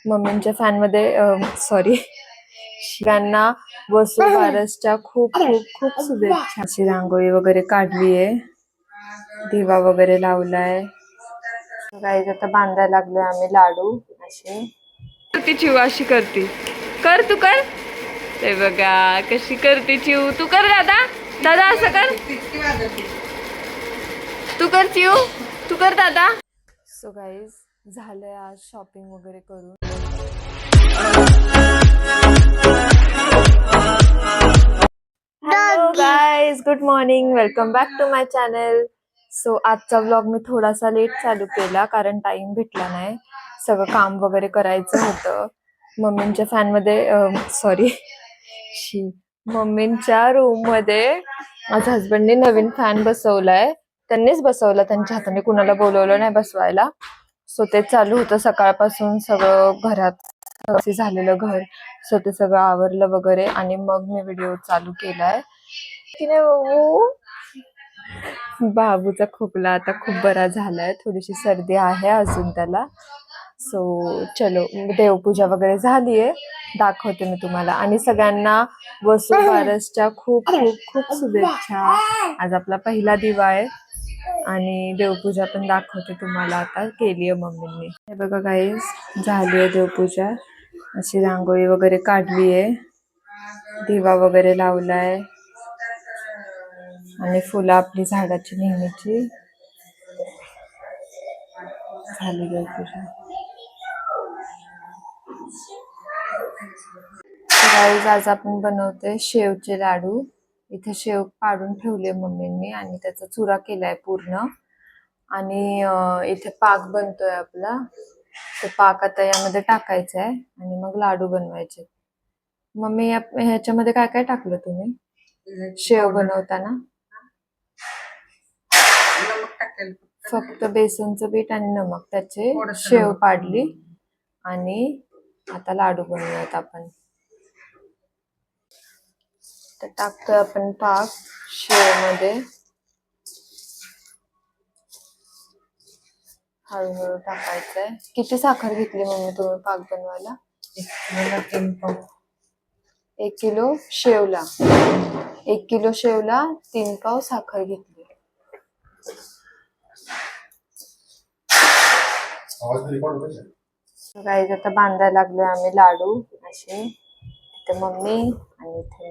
मम्मींच्या fan मध्ये sorry शिवांना वसू बारसच्या खूप खूप खूप शुभेच्छा. अशी रांगोळी वगैरे काढली आहे, दिवा वगैरे लावलाय. गाईज आता बांधायला लागलोय आम्ही लाडू. असे ती चिव अशी करते, कर तू कर. ते बघा कशी करते चिव. तू कर दादा, दादा असं कर. तू कर चिव, तू कर दादा. सो गाईज झालंय आज शॉपिंग वगैरे करून. Hello guys, good morning, welcome back to my channel. So आजचा व्लॉग मी थोडासा लेट चालू केला कारण टाइम भेटला नाही. सगळं काम वगैरे करायचं होतं. मम्मींच्या फॅन मध्ये सॉरी मम्मींच्या रूम मध्ये माझ्या हसबंडने नवीन फॅन बसवलाय. त्यांनीच बसवला त्यांच्या हाताने, कुणाला बोलवलं नाही बसवायला. सो ते चालू होतं सकाळपासून. सगळं घरात झालेलं घर, सो ते सगळं आवरलं वगैरे आणि मग मी व्हिडिओ चालू केलाय. की नाही बाबूचा खोकला आता खूप बरा झालाय, थोडीशी सर्दी आहे अजून त्याला. सो चलो, देवपूजा वगैरे झालीये, दाखवते मी तुम्हाला. आणि सगळ्यांना वसू बारसच्या खूप खूप खूप शुभेच्छा. आज आपला पहिला दिवा आहे आणि देवपूजा पण दाखवते तुम्हाला. आता केलीये मम्मींनी. हे बघा गाईज, झालीये देवपूजा. अशी रांगोळी वगैरे काढलीये, दिवा वगैरे लावलाय आणि फुलं आपली झाडाची नेहमीची. झाली देवपूजा. गाईज आज आपण बनवते शेवचे लाडू. इथे शेव पाडून ठेवले मम्मींनी आणि त्याचा चुरा केलाय पूर्ण. आणि इथे पाक बनतोय आपला. तो पाक आता यामध्ये टाकायचा आहे आणि मग लाडू बनवायचे. मम्मी ह्याच्यामध्ये काय काय टाकलं तुम्ही शेव बनवताना? फक्त बेसनचं पीठ आणि नमक, त्याचे शेव पाडली आणि आता लाडू बनवूयात आपण. तर टाकतोय आपण पाक शेव मध्ये. हळूहळू टाकायचंय. किती साखर घेतली मम्मी तुम्ही पाक बनवायला? 1 किलो शेवला 1 किलो शेवला 3 पाव साखर घेतली. गाईज आता बांधायला लागलोय आम्ही लाडू. असे इथे मम्मी आणि इथे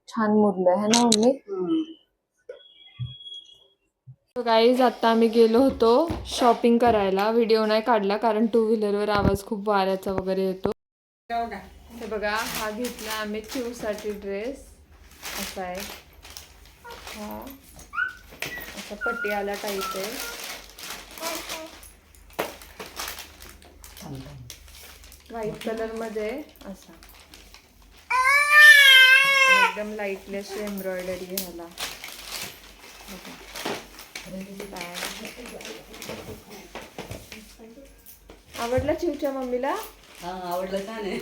छान मुरलंय है ना मम्मी? गाईज आता आम्ही गेलो होतो शॉपिंग करायला. व्हिडिओ नाही काढला कारण 2 व्हीलरवर आवाज खूप वाऱ्याचा वगैरे येतो. हे बघा, हा घेतला आम्ही चिवसाठी ड्रेस. असा आहे हा, असा पटियाला टाईप आहे. व्हाईट कलर मध्ये असा एकदम लाईटली अशी एम्ब्रॉयडरी ह्याला. आवडला चिवच्या मम्मीला? आवडलं, छान आहे.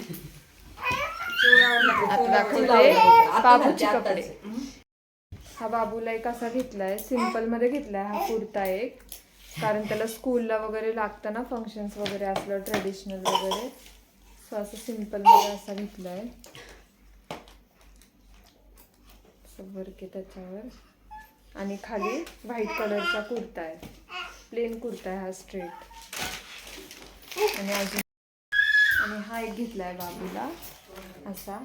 आता दाखवते बाबूचे कपडे. हा बाबूला एक असा घेतलाय, सिंपल मध्ये घेतलाय हा कुर्ता एक, कारण त्याला स्कूलला वगैरे लागतं ना, फंक्शन्स वगैरे असलं ट्रेडिशनल वगैरे. सो असं सिंपल मध्ये असा घेतलाय. वर्क आहे त्याच्यावर आणि खाली व्हाईट कलरचा कुर्ता आहे, प्लेन कुर्ता आहे हा स्ट्रेट. आणि अजून आणि हा एक घेतलाय बाबूला असा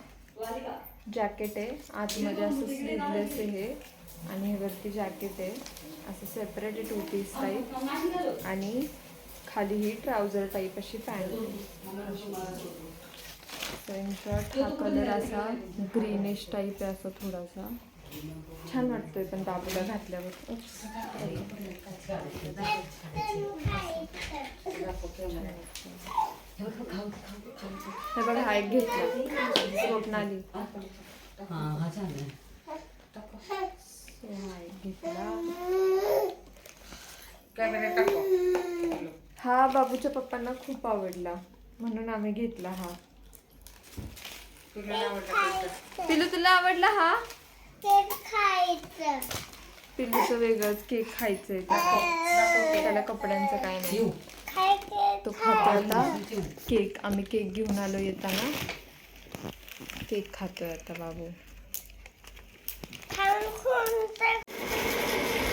जॅकेट आहे. आतमध्ये असं स्लीवलेस आहे हे आणि हे वरती जॅकेट आहे. असं सेपरेट आहे 2 पीस टाईप आणि खाली ही ट्राउझर टाईप अशी पॅन्ट आहे. इन शॉर्ट हा कलर असा ग्रीनिश टाईप आहे, असा थोडासा छान वाटतोय पण बाबूला घातल्यावर. हे बघा, हा एक घेतला स्वप्नाली. हा एक घेतला. हा बाबूच्या पप्पांना खूप आवडला म्हणून आम्ही घेतला हा. पिलू तुला आवडला हा? पिल्लूचं वेगळंच केक खायचंय त्याला कपड्यांचं काय नाही. चिव. तो खातो आता केक. आम्ही केक घेऊन आलो येताना. केक खातोय आता बाबू.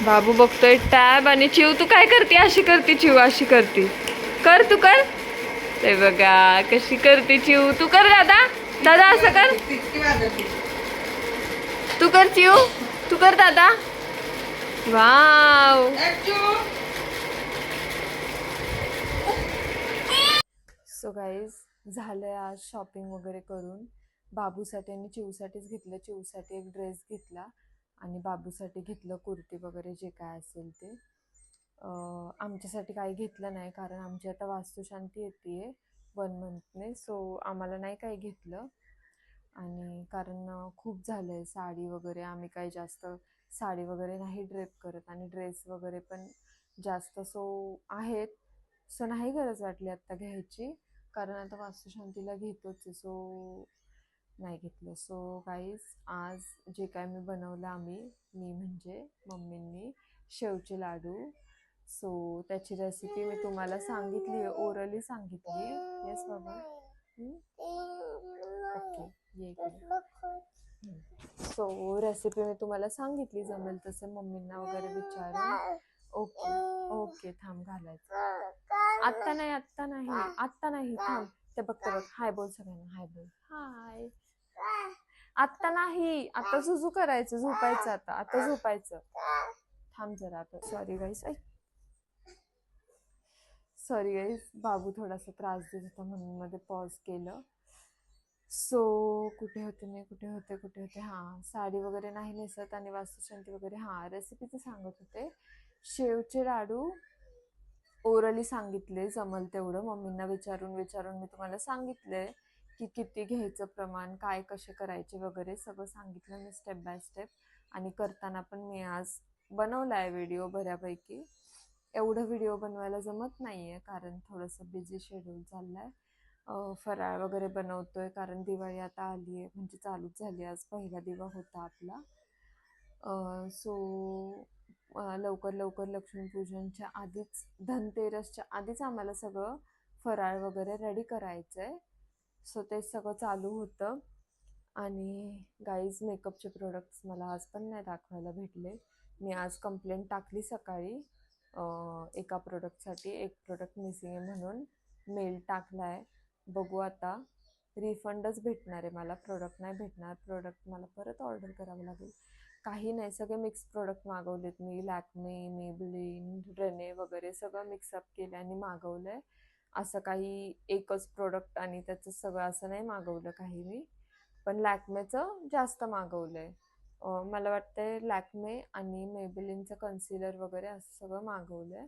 बाबू बघतोय टॅब. आणि चिव तू काय करते? अशी करते चिव, अशी करते. कर तू कर. ते बघा कशी करते चिव. तू कर दादा. दादा असं कर. तू कर चिव. तू कर दादा. वाव. सो गाईज झालंय आज शॉपिंग वगैरे करून. बाबूसाठी आणि चिवसाठीच घेतलं. चिवसाठी एक ड्रेस घेतला आणि बाबूसाठी घेतलं कुर्ती वगैरे जे काय असेल ते. आमच्यासाठी काही घेतलं नाही कारण आमची आता वास्तुशांती येते 1 मंथने. सो आम्हाला नाही काही घेतलं. आणि कारण खूप झालं आहे साडी वगैरे. आम्ही काही जास्त साडी वगैरे नाही ड्रेप करत आणि ड्रेस वगैरे पण जास्त सो आहेत. सो नाही गरज वाटली आत्ता घ्यायची कारण आता वास्तुशांतीला घेतोच आहे. सो नाही घेतलं. सो गाईज आज जे काय मी बनवलं मी म्हणजे मम्मींनी शेवचे लाडू. सो त्याची रेसिपी मी तुम्हाला सांगितली, ओरली सांगितली. येस बाबा. ओके ये इकडे. सो रेसिपी मी तुम्हाला सांगितली. जमेल तसं मम्मींना वगैरे विचारून. ओके ओके थांब घालायचं. आत्ता नाही आत्ता नाही आत्ता नाही थांब. ते बघते बघ. हाय बोल सगळ्यांना. हाय बोल. हाय. आत्ता नाही. आता झुझू करायचं. झोपायचं आता. आता झोपायचं. थांब जरा आता. सॉरी गाईस. सॉरी गाईस. बाबू थोडासा त्रास देत होता म्हणून मध्ये पॉज केलं. सो कुठे होते हां साडी वगैरे नाही नेसत आणि वास्तुशांती वगैरे. हां रेसिपीचं सांगत होते. शेवचे लाडू ओरली सांगितले जमल तेवढं. मम्मींना विचारून मी तुम्हाला सांगितलंय की किती घ्यायचं प्रमाण, काय कसे करायचे वगैरे सगळं सांगितलं मी स्टेप बाय स्टेप. आणि करताना पण मी आज बनवला आहे व्हिडिओ बऱ्यापैकी. एवढं व्हिडिओ बनवायला जमत नाही आहे कारण थोडंसं बिझी शेड्यूल चाललं आहे. फराळ वगैरे बनवतोय कारण दिवाळी आता आली आहे म्हणजे चालूच झाली. आज पहिला दिवा होता आपला. सो लवकर लक्ष्मीपूजनच्या आधीच, धनतेरसच्या आधीच आम्हाला सगळं फराळ वगैरे रेडी करायचं आहे. सो ते सगळं चालू होतं. आणि गाईज मेकअपचे प्रोडक्ट्स मला आज पण नाही दाखवायला भेटले. मी आज कंप्लेंट टाकली सकाळी एका प्रोडक्टसाठी. एक प्रोडक्ट मिसिंग आहे म्हणून मेल टाकला आहे. बघू आता. रिफंडच भेटणार आहे मला. प्रोडक्ट नाही भेटणार. प्रोडक्ट मला परत ऑर्डर करावं लागेल. काही नाही, सगळे मिक्स प्रोडक्ट मागवलेत मी. लॅक्मे, मेबलिन, रेने वगैरे सगळं मिक्सअप केलं आणि मागवलं आहे. असं काही एकच प्रोडक्ट आणि त्याचं सगळं असं नाही मागवलं काही मी. पण लॅक्मेचं जास्त मागवलं आहे. मला वाटतंय लॅक्मे आणि मेबलिनचं कन्सिलर वगैरे असं सगळं मागवलं आहे.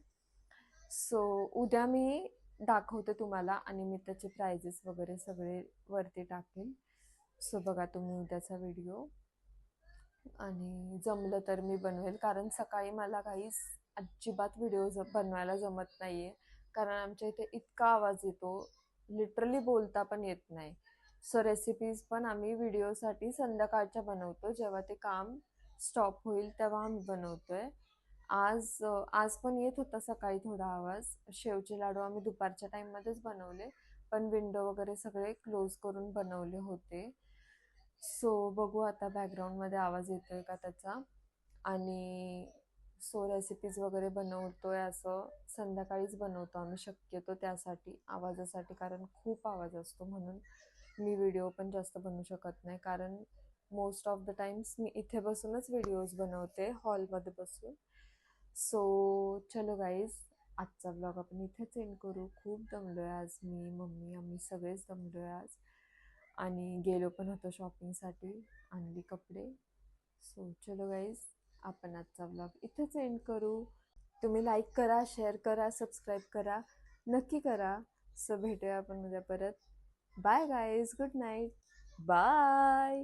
सो उद्या मी दाखवते तुम्हाला आणि मी त्याचे प्राइजेस वगैरे सगळे वरती टाकेल. सो बघा तुम्ही उद्याचा व्हिडिओ. आणि जमलं तर मी बनवेल कारण सकाळी मला काहीच अजिबात व्हिडिओ बनवायला जमत नाही आहे कारण आमच्या इथे इतका आवाज येतो. लिटरली बोलता पण येत नाही. सो रेसिपीज पण आम्ही व्हिडिओसाठी संध्याकाळच्या बनवतो. जेव्हा ते काम स्टॉप होईल तेव्हा आम्ही बनवतोय. आज पण येत होता सकाळी थोडा आवाज. शेवचे लाडू आम्ही दुपारच्या टाईममध्येच बनवले पण विंडो वगैरे सगळे क्लोज करून बनवले होते. सो बघू आता बॅकग्राऊंडमध्ये आवाज येतोय का त्याचा. आणि सो रेसिपीज वगैरे बनवतोय असं संध्याकाळीच बनवतो आम्ही शक्यतो त्यासाठी आवाजासाठी कारण खूप आवाज असतो म्हणून मी व्हिडिओ पण जास्त बनवू शकत नाही कारण मोस्ट ऑफ द टाइम्स मी इथे बसूनच व्हिडिओज बनवते हॉलमध्ये बसून. सो चलो गाईज आजचा ब्लॉग आपण इथेच एंड करू. खूप दमलो आहे आज मी, मम्मी, आम्ही सगळेच दमलो आहे आज. आणि गेलो पण होतो शॉपिंगसाठी, आणली कपडे. सो चलो गाईज आपण आजचा ब्लॉग इथेच एंड करू. तुम्ही लाईक करा, शेअर करा, सबस्क्राईब करा, नक्की करा. सो भेटूया आपण उद्या परत. Bye guys, good night, bye.